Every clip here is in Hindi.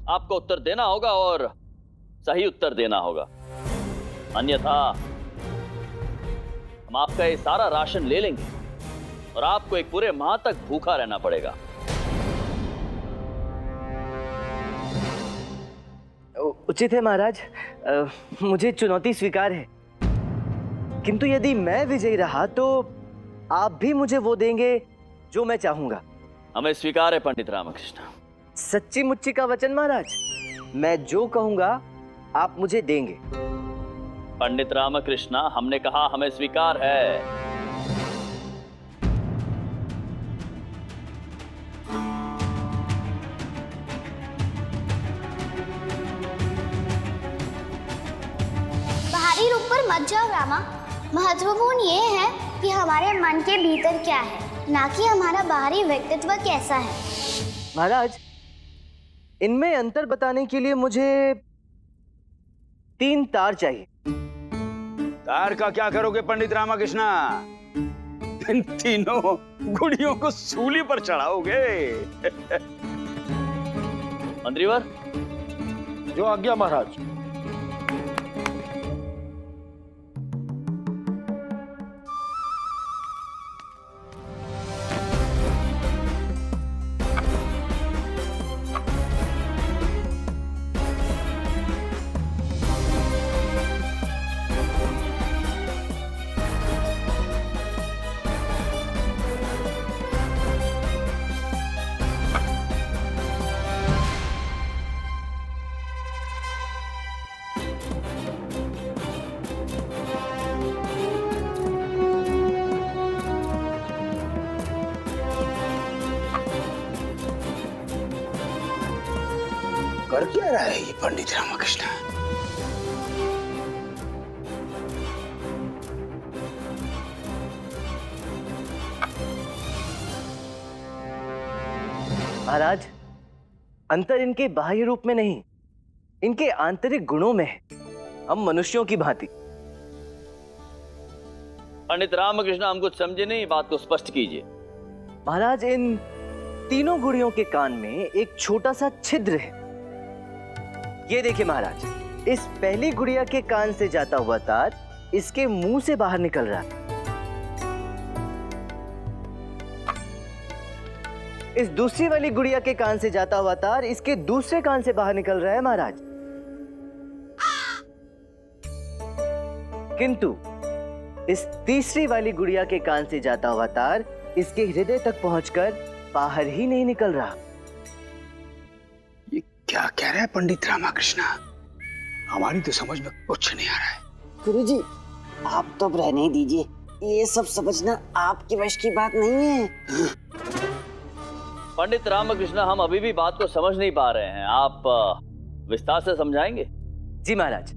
आपको उत्तर देना होगा और सही उत्तर देना होगा, अन्यथा हम आपका ये सारा राशन ले लेंगे और आपको एक पूरे माह तक भूखा रहना पड़ेगा। उचित है महाराज, मुझे चुनौती स्वीकार है, किंतु यदि मैं विजयी रहा तो आप भी मुझे वो देंगे जो मैं चाहूंगा। हमें स्वीकार है पंडित रामकृष्ण। सच्ची मुच्ची का वचन महाराज, मैं जो कहूंगा आप मुझे देंगे। पंडित रामकृष्ण, हमने कहा हमें स्वीकार है। बाहरी रूप पर मत जाओ रामा, महत्वपूर्ण ये है कि हमारे मन के भीतर क्या है, ना कि हमारा बाहरी व्यक्तित्व कैसा है। महाराज, इनमें अंतर बताने के लिए मुझे 3 तार चाहिए। तार का क्या करोगे पंडित रामकृष्ण? इन तीनों गुड़ियों को सूली पर चढ़ाओगे। मंत्रीवर, जो आज्ञा महाराज। कर क्या रहा है ये पंडित रामकृष्ण? महाराज, अंतर इनके बाह्य रूप में नहीं, इनके आंतरिक गुणों में है। हम मनुष्यों की भांति। पंडित रामकृष्ण, हम कुछ समझे नहीं, बात को स्पष्ट कीजिए। महाराज, इन तीनों गुड़ियों के कान में एक छोटा सा छिद्र है। ये देखिए महाराज, इस पहली गुड़िया के कान से जाता हुआ तार इसके मुंह से बाहर निकल रहा है। इस दूसरी वाली गुड़िया के कान से जाता हुआ तार इसके दूसरे कान से बाहर निकल रहा है महाराज। किंतु इस तीसरी वाली गुड़िया के कान से जाता हुआ तार इसके हृदय तक पहुंचकर बाहर ही नहीं निकल रहा। ये क्या कह रहा है पंडित रामकृष्ण? हमारी तो समझ में कुछ नहीं आ रहा है। गुरुजी, आप तो अब रहने ही दीजिए, ये सब समझना आपके वश की बात नहीं है। पंडित रामकृष्ण, हम अभी भी बात को समझ नहीं पा रहे हैं, आप विस्तार से समझाएंगे? जी महाराज।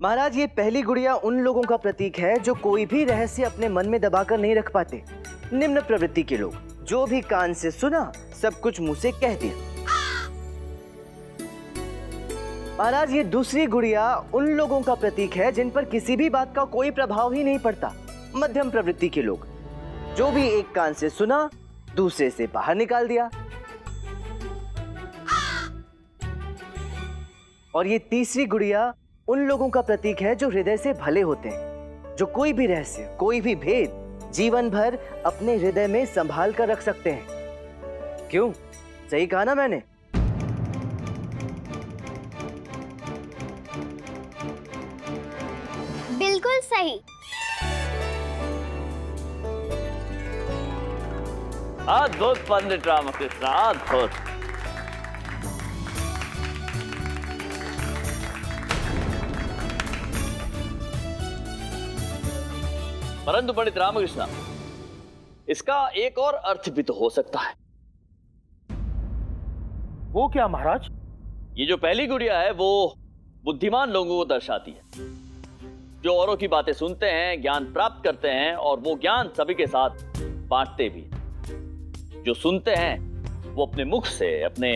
महाराज, ये पहली गुड़िया उन लोगों का प्रतीक है जो कोई भी रहस्य अपने मन में दबाकर नहीं रख पाते, निम्न प्रवृत्ति के लोग, जो भी कान से सुना सब कुछ मुंह से कह दिया। महाराज, ये दूसरी गुड़िया उन लोगों का प्रतीक है जिन पर किसी भी बात का कोई प्रभाव ही नहीं पड़ता, मध्यम प्रवृत्ति के लोग, जो भी एक कान से सुना दूसरे से बाहर निकाल दिया। और ये तीसरी गुड़िया उन लोगों का प्रतीक है जो हृदय से भले होते हैं, जो कोई भी रहस्य, कोई भी भेद जीवन भर अपने हृदय में संभाल कर रख सकते हैं। क्यों, सही कहा ना मैंने? बिल्कुल सही। अद्भुत पंडित रामकृष्ण, अद्भुत। परंतु पंडित रामकृष्ण, इसका एक और अर्थ भी तो हो सकता है। वो क्या महाराज? ये जो पहली गुड़िया है वो बुद्धिमान लोगों को दर्शाती है, जो औरों की बातें सुनते हैं, ज्ञान प्राप्त करते हैं और वो ज्ञान सभी के साथ बांटते भी। जो सुनते हैं वो अपने मुख से, अपने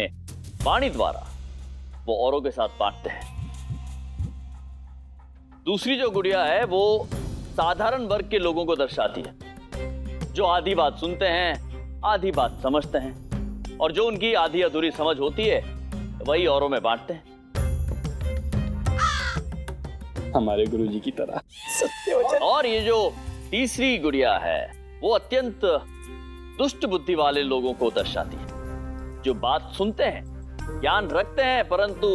वाणी द्वारा वो औरों के साथ बांटते हैं। दूसरी जो गुड़िया है वो साधारण वर्ग के लोगों को दर्शाती है, जो आधी बात सुनते हैं, आधी बात समझते हैं, और जो उनकी आधी अधूरी समझ होती है वही औरों में बांटते हैं। हमारे गुरुजी की तरह। और ये जो तीसरी गुड़िया है वो अत्यंत दुष्ट बुद्धि वाले लोगों को दर्शाती है, जो बात सुनते हैं, ज्ञान रखते हैं, परंतु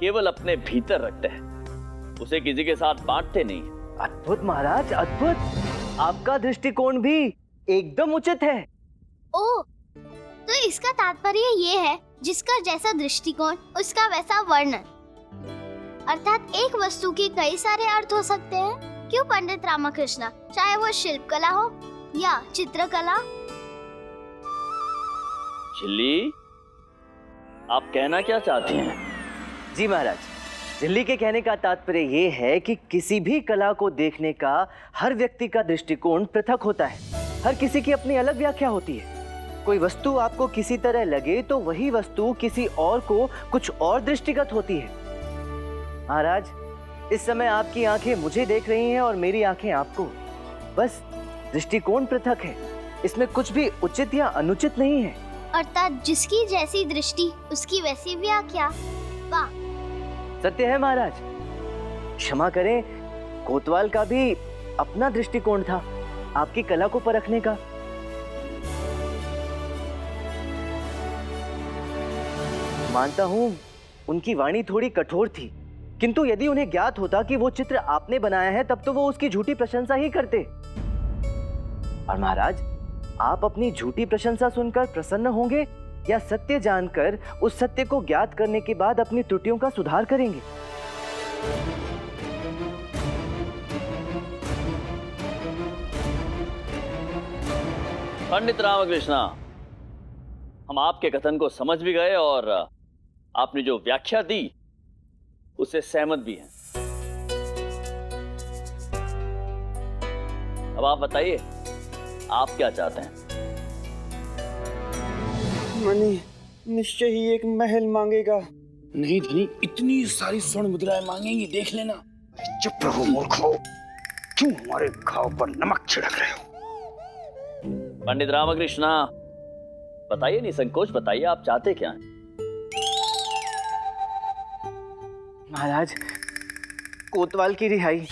केवल अपने भीतर रखते हैं, उसे किसी के साथ बांटते नहीं। अद्भुत महाराज, अद्भुत। आपका दृष्टिकोण भी एकदम उचित है। ओ, तो इसका तात्पर्य ये है, जिसका जैसा दृष्टिकोण उसका वैसा वर्णन। अर्थात एक वस्तु के कई सारे अर्थ हो सकते हैं। क्यों पंडित रामकृष्ण? चाहे वो शिल्प कला हो या चित्रकला। झिल्ली, आप कहना क्या चाहती हैं? जी महाराज, झिल्ली के कहने का तात्पर्य ये है कि किसी भी कला को देखने का हर व्यक्ति का दृष्टिकोण पृथक होता है। हर किसी की अपनी अलग व्याख्या होती है। कोई वस्तु आपको किसी तरह लगे तो वही वस्तु किसी और को कुछ और दृष्टिगत होती है। महाराज, इस समय आपकी आंखें मुझे देख रही हैं और मेरी आंखें आपको। बस दृष्टिकोण पृथक है, इसमें कुछ भी उचित या अनुचित नहीं है। अर्थात जिसकी जैसी दृष्टि उसकी वैसी व्याख्या। वाह, सत्य है महाराज। क्षमा करें, कोतवाल का भी अपना दृष्टिकोण था आपकी कला को परखने का। मानता हूं उनकी वाणी थोड़ी कठोर थी, किंतु यदि उन्हें ज्ञात होता कि वो चित्र आपने बनाया है तब तो वो उसकी झूठी प्रशंसा ही करते। और महाराज, आप अपनी झूठी प्रशंसा सुनकर प्रसन्न होंगे या सत्य जानकर उस सत्य को ज्ञात करने के बाद अपनी त्रुटियों का सुधार करेंगे? पंडित रामकृष्ण, हम आपके कथन को समझ भी गए और आपने जो व्याख्या दी उससे सहमत भी हैं। अब आप बताइए, आप क्या चाहते हैं? मणि निश्चय ही एक महल मांगेगा। नहीं धनी, इतनी सारी स्वर्ण मुद्राएं मांगेंगी, देख लेना। चुप रहो मूर्खों, क्यों हमारे घाव पर नमक छिड़क रहे हो? पंडित रामकृष्ण, बताइए, निसंकोच बताइए, आप चाहते क्या हैं? महाराज, कोतवाल की रिहाई।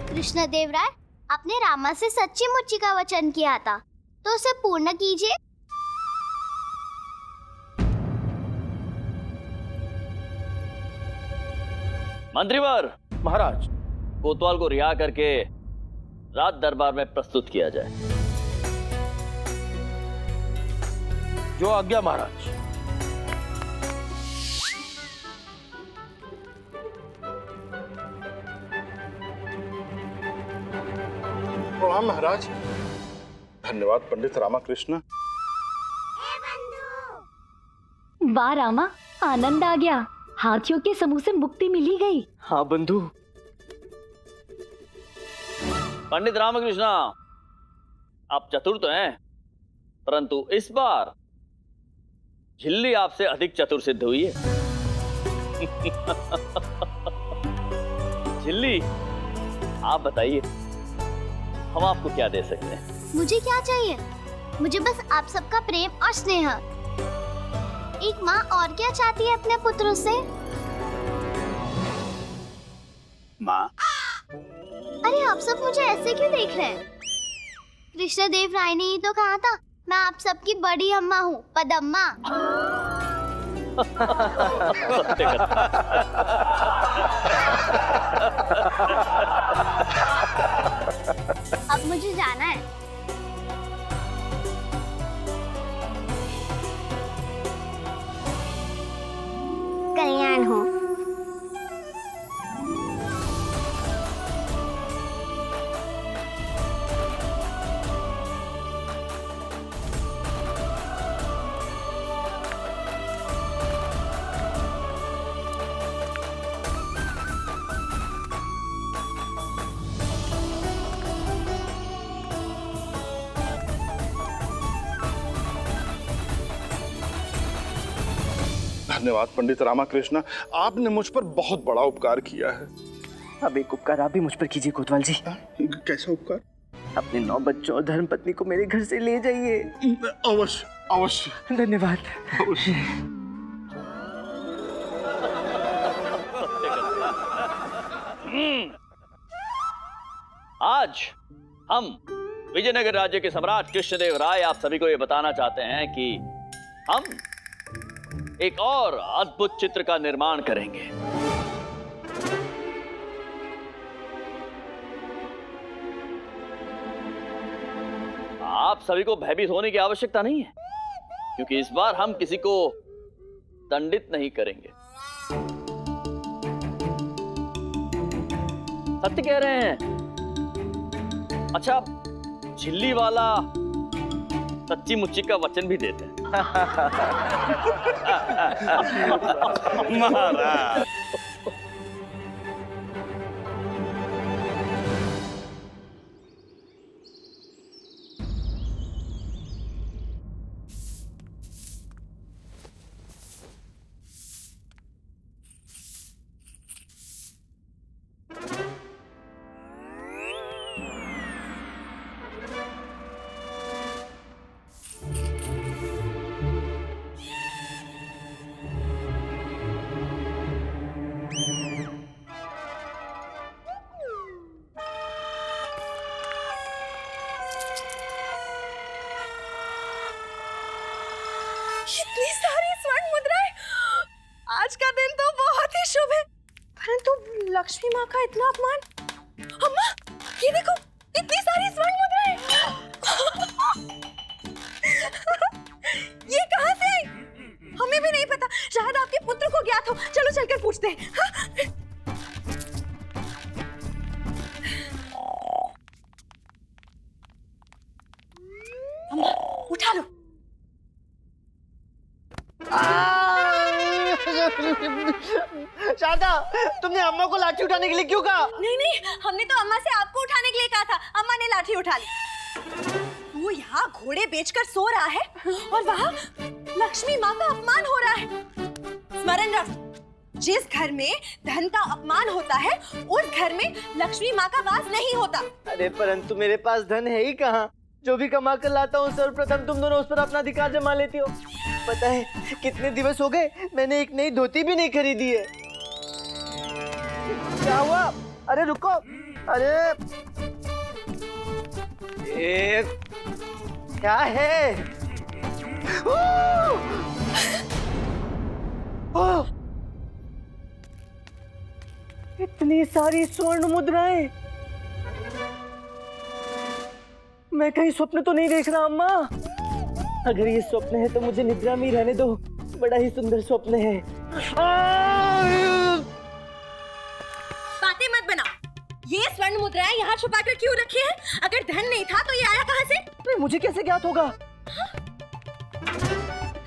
कृष्णदेव राय, आपने रामा से सच्ची मुच्ची का वचन किया था, तो उसे पूर्ण कीजिए। मंत्रीवर, महाराज, कोतवाल को रिहा करके राज दरबार में प्रस्तुत किया जाए। जो आज्ञा महाराज। प्रणाम महाराज। धन्यवाद पंडित रामकृष्ण। वाह रामा, आनंद आ गया। हाथियों के समूह से मुक्ति मिली गई। हाँ बंधु। पंडित रामकृष्ण, आप चतुर तो हैं, परंतु इस बार झिल्ली आपसे अधिक चतुर सिद्ध हुई है। झिल्ली, आप बताइए, हम आपको क्या दे सकते हैं? मुझे क्या चाहिए? मुझे बस आप सबका प्रेम और स्नेह। एक माँ और क्या चाहती है अपने पुत्रों से? माँ, अरे आप सब मुझे ऐसे क्यों देख रहे हैं? कृष्णदेव राय ने ही तो कहा था, मैं आप सबकी बड़ी अम्मा हूँ, पदम्मा। सत्य कथा। अब मुझे जाना है। कल्याण हो। धन्यवाद पंडित रामकृष्ण, आपने मुझ पर बहुत बड़ा उपकार किया है। अब एक उपकार आप भी मुझ पर कीजिए कोतवाल जी। कैसा उपकार? अपने 9 बच्चों और धर्म पत्नी को मेरे घर से ले जाइए। अवश्य अवश्य। धन्यवाद। अवश्य। आज हम विजयनगर राज्य के सम्राट कृष्णदेव राय आप सभी को यह बताना चाहते हैं कि हम एक और अद्भुत चित्र का निर्माण करेंगे। आप सभी को भयभीत होने की आवश्यकता नहीं है, क्योंकि इस बार हम किसी को दंडित नहीं करेंगे। सत्य कह रहे हैं। अच्छा, झिल्ली वाला सच्ची मुच्ची का वचन भी देते हैं। महाराज इतनी सारी स्वर्ण मुद्राएं, आज का दिन तो बहुत ही शुभ है, परंतु लक्ष्मी माँ का इतना अपमान। अम्मा, ये देखो, इतनी सारी स्वर्ण मुद्राएं। ये कहाँ से आई? हमें भी नहीं पता, शायद आपके पुत्र को ज्ञात हो। चलो चलकर पूछते हैं। हाँ? अम्मा, उठा लो। शारदा, तुमने अम्मा को लाठी उठाने के लिए क्यों कहा? नहीं नहीं, हमने तो अम्मा से आपको उठाने के लिए कहा था। अम्मा ने लाठी उठा ली। वो यहाँ घोड़े बेचकर सो रहा है और वहाँ लक्ष्मी माँ का अपमान हो रहा है। स्मरण रख, जिस घर में धन का अपमान होता है उस घर में लक्ष्मी माँ का वास नहीं होता। अरे परंतु मेरे पास धन है ही कहाँ? जो भी कमा कर लाता हूँ सर्वप्रथम तुम दोनों उस पर अपना अधिकार जमा लेती हो। पता है कितने दिवस हो गए मैंने एक नई धोती भी नहीं खरीदी है। क्या हुआ? अरे रुको, अरे क्या है? इतनी सारी स्वर्ण मुद्राएं, मैं कहीं स्वप्न तो नहीं देख रहा अम्मा? अगर ये स्वप्न है तो मुझे निद्रा में ही रहने दो, बड़ा ही सुंदर स्वप्न है। बातें मत बनाओ। ये स्वर्ण मुद्राएं यहाँ छुपाकर क्यों रखी हैं? अगर धन नहीं था तो ये आया कहाँ से? अरे मुझे कैसे ज्ञात होगा?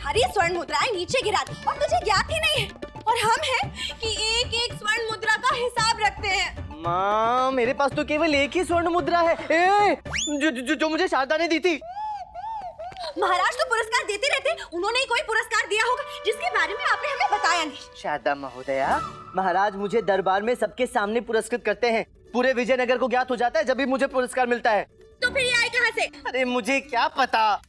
हरी स्वर्ण मुद्राएं नीचे गिरा दी और तुझे ज्ञात ही नहीं है। और हम हैं कि एक एक स्वर्ण मुद्रा का हिसाब रखते हैं। माँ, मेरे पास तो केवल एक ही स्वर्ण मुद्रा है, जो मुझे शारदा ने दी थी। महाराज तो पुरस्कार देते रहते, उन्होंने ही कोई पुरस्कार दिया होगा जिसके बारे में आपने हमें बताया नहीं। शारदा महोदया, महाराज मुझे दरबार में सबके सामने पुरस्कृत करते हैं। पूरे विजयनगर को ज्ञात हो जाता है जब भी मुझे पुरस्कार मिलता है। तो फिर ये आए कहाँ से? अरे मुझे क्या पता।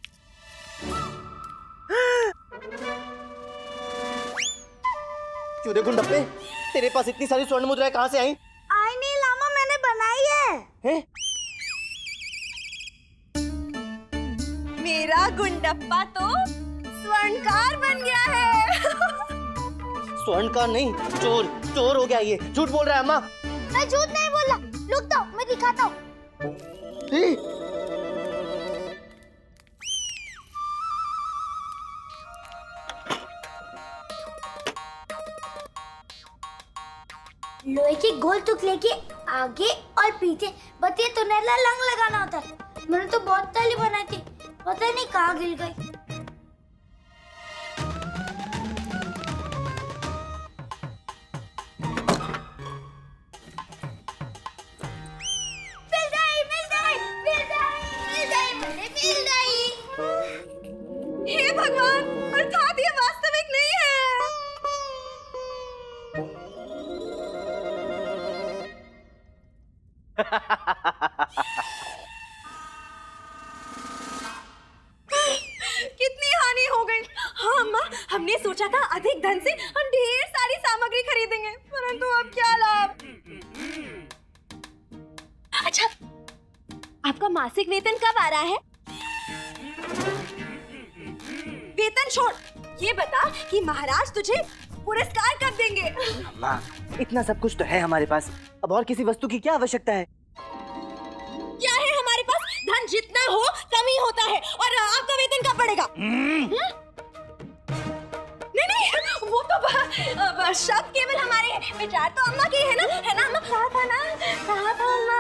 चूड़े-गुंडप्पे, तेरे पास इतनी सारी स्वर्ण मुद्राएं कहाँ से आई? आई नहीं लामा, मैंने बनाई है। हैं? मेरा गुंडप्पा तो स्वर्णकार बन गया है। स्वर्णकार नहीं, चोर, चोर हो गया ये। झूठ बोल रहा है अम्मा। मैं झूठ नहीं बोला, रुक दो, मैं दिखाता हूँ। लोहे की गोल तुक लेके आगे और पीछे बत्ती तुनेला लंग लगाना होता है। मैंने तो बहुत ताली बनाई थी, पता नहीं कहाँ गिर गई। हे भगवान, अर्थात ये वास्तविक नहीं है। कितनी हानि हो गई। हाँ अम्मा, हमने सोचा था अधिक धन से हम ढेर सारी सामग्री खरीदेंगे, परंतु अब क्या लाभ। अच्छा, आपका मासिक वेतन कब आ रहा है? वेतन छोड़, ये बता कि महाराज तुझे पुरस्कार कब देंगे? अम्मा, इतना सब कुछ तो है हमारे पास, अब और किसी वस्तु की क्या आवश्यकता है? क्या है हमारे पास? धन जितना हो कम ही होता है। और आपका वेतन कब बढ़ेगा? नहीं नहीं, वो तो शब्द केवल हमारे हैं, विचार तो अम्मा के है ना अम्मा? कहा था अम्मा।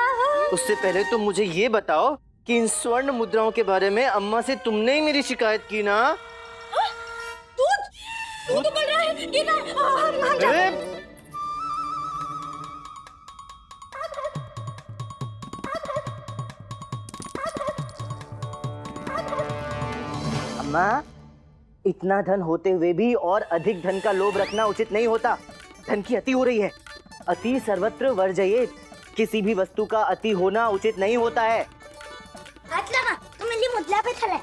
उससे पहले तो मुझे ये बताओ कि इन स्वर्ण मुद्राओं के बारे में अम्मा से तुमने ही मेरी शिकायत की ना? तू तो बोल रहा है कि ना हम अरे! अम्मा, इतना धन होते हुए भी और अधिक धन का लोभ रखना उचित नहीं होता। धन की अति हो रही है। अति सर्वत्र वर्जयेत। किसी भी वस्तु का अति होना उचित नहीं होता है। हाथ लगा, तुम मेरी मुद्रा पे खड़ा है।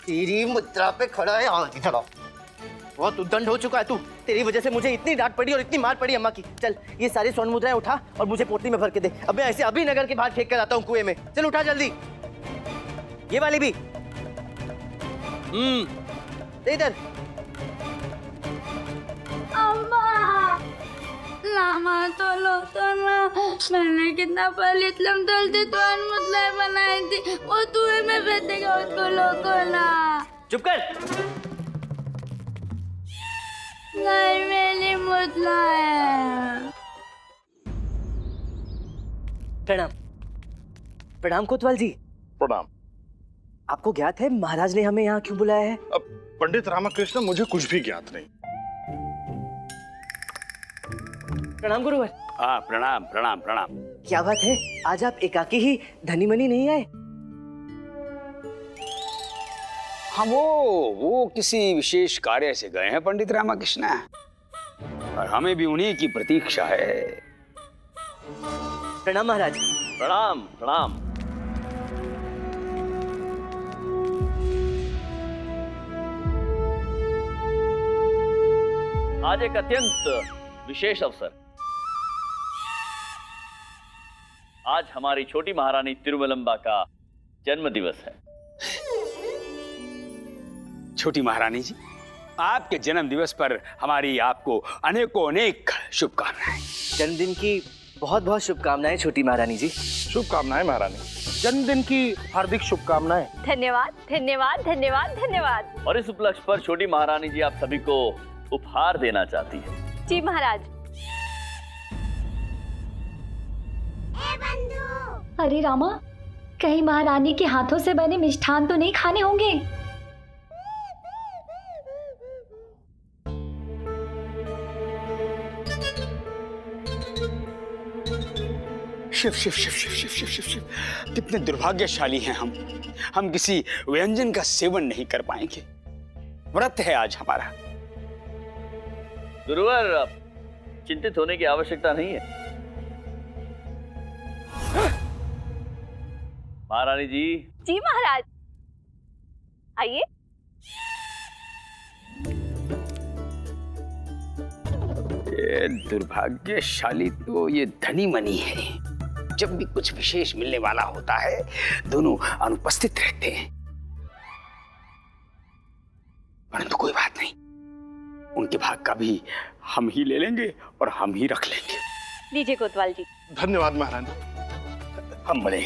तेरी मुद्रा पे खड़ा है, हाँ खड़ा। बहुत उद्दंड हो चुका है तू। तेरी वजह से मुझे इतनी डांट पड़ी और इतनी मार पड़ी अम्मा की। चल ये सारी स्वर्ण मुद्राएं उठा और मुझे पोटली में भर के दे। अब मैं ऐसे अभी नगर के बाहर फेंक कर आता हूँ कुएं में। चल उठा जल्दी। ये वाली भी। दे इधर। अम्मा, लामा तो लो तो ना, मैंने कितना पलितलम तलती तो मुद्राएं बनाई थी, वो कुएं में फेंकेगा, उसको लोगो ना। चुप कर। नहीं, मेरी मुद्राएं। प्रणाम। प्रणाम कोतवाल जी। प्रणाम। आपको ज्ञात है महाराज ने हमें यहाँ क्यों बुलाया है? अब पंडित रामकृष्ण, मुझे कुछ भी ज्ञात नहीं। प्रणाम गुरुवर। हाँ, प्रणाम प्रणाम प्रणाम। क्या बात है, आज आप एकाकी ही धनी मनी नहीं आए? हाँ, वो किसी विशेष कार्य से गए हैं पंडित रामकृष्ण, और हमें भी उन्हीं की प्रतीक्षा है। प्रणाम महाराज। प्रणाम प्रणाम। आज एक अत्यंत विशेष अवसर। आज हमारी छोटी महारानी तिरुमलंबा का जन्म दिवस है। छोटी महारानी जी, आपके जन्म दिवस पर हमारी आपको अनेकों अनेक शुभकामनाएं। जन्मदिन की बहुत बहुत शुभकामनाएं छोटी महारानी जी। शुभकामनाएं महारानी। जन्मदिन की हार्दिक शुभकामनाएं। धन्यवाद धन्यवाद धन्यवाद धन्यवाद। और इस उपलक्ष्य पर छोटी महारानी जी आप सभी को उपहार देना चाहती है। जी महाराज। अरे रामा, कहीं महारानी के हाथों से बने मिष्ठान तो नहीं खाने होंगे? शिव शिव शिव शिव शिव शिव शिव शिव, कितने दुर्भाग्यशाली हैं हम किसी व्यंजन का सेवन नहीं कर पाएंगे। व्रत है आज हमारा। गुरुवर, चिंतित होने की आवश्यकता नहीं है। महारानी जी। जी महाराज, आइए। ये दुर्भाग्यशाली तो ये धनी मनी है। जब भी कुछ विशेष मिलने वाला होता है, दोनों अनुपस्थित रहते हैं। परंतु कोई बात नहीं, उनके भाग का भी हम ही ले लेंगे और हम ही रख लेंगे। लीजिए कोतवाल जी। धन्यवाद महारानी। हम बड़े।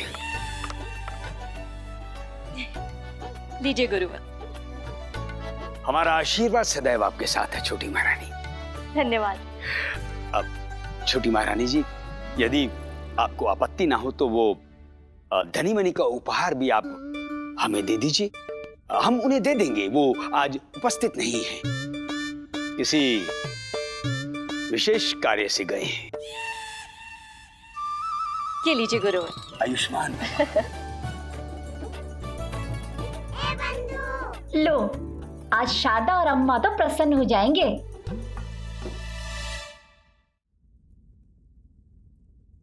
लीजिए गुरुवर। हमारा आशीर्वाद सदैव आपके साथ है छोटी महारानी। धन्यवाद। अब छोटी महारानी जी, यदि आपको आपत्ति ना हो तो वो धनी मनी का उपहार भी आप हमें दे दीजिए। हम उन्हें दे देंगे, वो आज उपस्थित नहीं है, किसी विशेष कार्य से गए हैं। ये लीजिए गुरुवर। आयुष्मान। लो, आज शारदा और अम्मा तो प्रसन्न हो जाएंगे।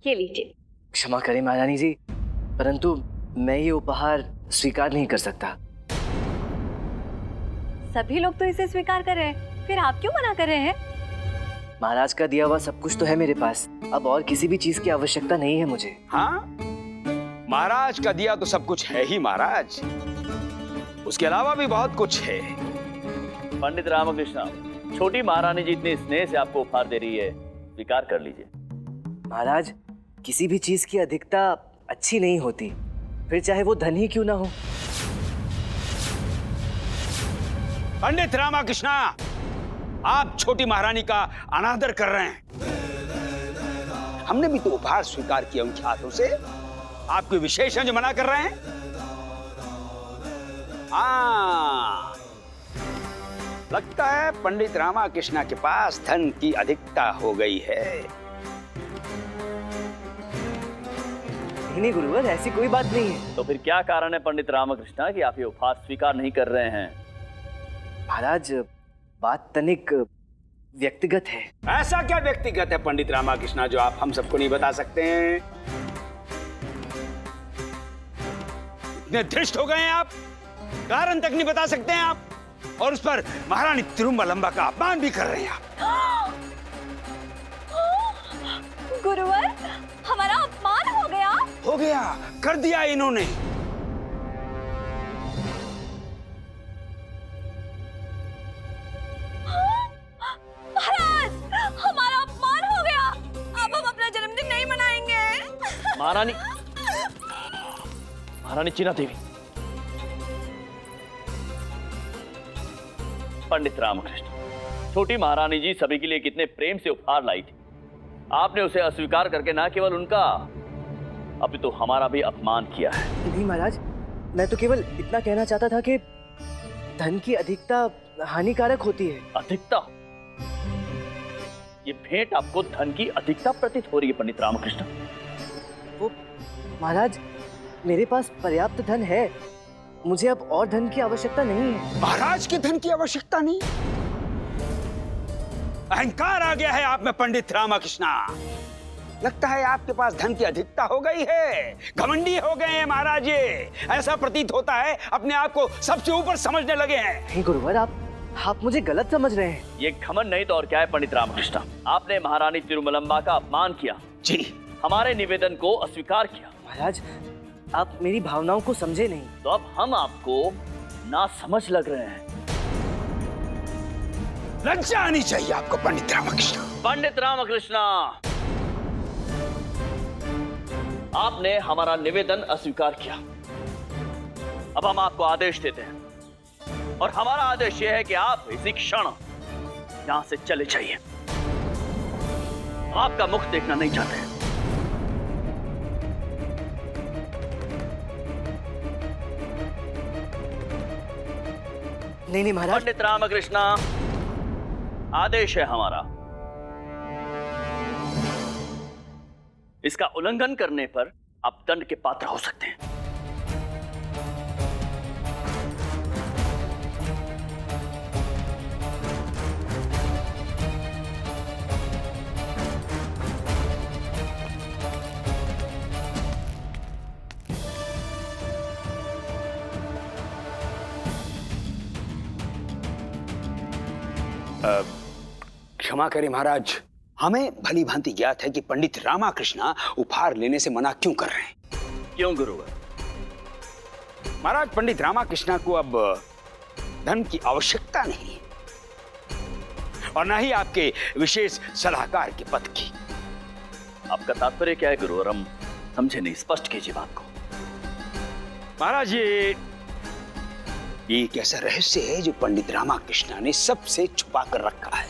ये लीजिए। क्षमा करें महारानी जी, परंतु मैं ये उपहार स्वीकार नहीं कर सकता। सभी लोग तो इसे स्वीकार कर रहे हैं, फिर आप क्यों मना कर रहे हैं? महाराज का दिया हुआ सब कुछ तो है मेरे पास, अब और किसी भी चीज की आवश्यकता नहीं है मुझे। हाँ, महाराज का दिया तो सब कुछ है ही महाराज, उसके अलावा भी बहुत कुछ है। पंडित रामकृष्ण, छोटी महारानी जी इतने स्नेह से आपको उपहार दे रही है, स्वीकार कर लीजिए। महाराज, किसी भी चीज की अधिकता अच्छी नहीं होती, फिर चाहे वो धन ही क्यों ना हो। पंडित रामकृष्ण, आप छोटी महारानी का अनादर कर रहे हैं। हमने भी तो उपहार स्वीकार किया उनके हाथों से, आपके विशेषण जो मना कर रहे हैं। हाँ, लगता है पंडित रामकृष्ण के पास धन की अधिकता हो गई है। नहीं गुरुवर, ऐसी कोई बात नहीं है। तो फिर क्या कारण है पंडित रामकृष्ण कि आप ये उपहार स्वीकार नहीं कर रहे हैं? महाराज, बात तनिक व्यक्तिगत है। ऐसा क्या व्यक्तिगत है पंडित रामकृष्ण जो आप हम सबको नहीं बता सकते हैं? इतने धृष्ट हो गए हैं आप, कारण तक नहीं बता सकते हैं आप, और उस पर महारानी तिरुमलंबा का अपमान भी कर रहे हैं आप। गुरुवर, हमारा अपमान हो गया? हो गया, कर दिया इन्होंने। महाराज, हमारा अपमान हो गया, अब हम अपना जन्मदिन नहीं मनाएंगे। महारानी चिना देवी, पंडित रामकृष्ण, छोटी महारानी जी सभी के लिए कितने प्रेम से उपहार लाई थी, आपने उसे अस्वीकार करके ना केवल उनका अभी तो हमारा भी अपमान किया है। नहीं महाराज, मैं तो केवल इतना कहना चाहता था कि धन की अधिकता हानिकारक होती है। अधिकता? ये भेंट आपको धन की अधिकता प्रतीत हो रही है पंडित रामकृष्ण। वो महाराज, मेरे पास पर्याप्त धन है, मुझे अब और धन की आवश्यकता नहीं है। महाराज के धन की आवश्यकता नहीं? अहंकार आ गया है आप में पंडित रामकृष्ण। लगता है आपके पास धन की अधिकता हो गई है, घमंडी हो गए हैं महाराज। ये ऐसा प्रतीत होता है अपने आप को सबसे ऊपर समझने लगे हैं। नहीं गुरुवर, आप मुझे गलत समझ रहे हैं। ये घमंड नहीं तो और क्या है पंडित रामकृष्ण। आपने महारानी तिरुमलंबा का अपमान किया जी, हमारे निवेदन को अस्वीकार किया। महाराज, आप मेरी भावनाओं को समझे नहीं। तो अब हम आपको ना समझ लग रहे हैं। लज्जा आनी चाहिए आपको पंडित रामकृष्ण। पंडित रामकृष्ण, आपने हमारा निवेदन अस्वीकार किया, अब हम आपको आदेश देते हैं, और हमारा आदेश यह है कि आप इसी क्षण यहां से चले जाइए। आपका मुख देखना नहीं चाहते हैं। नहीं महाराज। पंडित रामकृष्ण, आदेश है हमारा, इसका उल्लंघन करने पर आप दंड के पात्र हो सकते हैं। क्षमा करें महाराज, हमें भली भांति ज्ञात है कि पंडित रामकृष्ण उपहार लेने से मना क्यों कर रहे हैं। क्यों गुरुवर? महाराज, पंडित रामकृष्ण को अब धन की आवश्यकता नहीं है, और न ही आपके विशेष सलाहकार के पद की। आपका तात्पर्य क्या है गुरुवर? हम समझे नहीं, स्पष्ट कीजिए बात को। महाराज, ये एक ऐसा रहस्य है जो पंडित रामकृष्ण ने सबसे छुपा कर रखा है।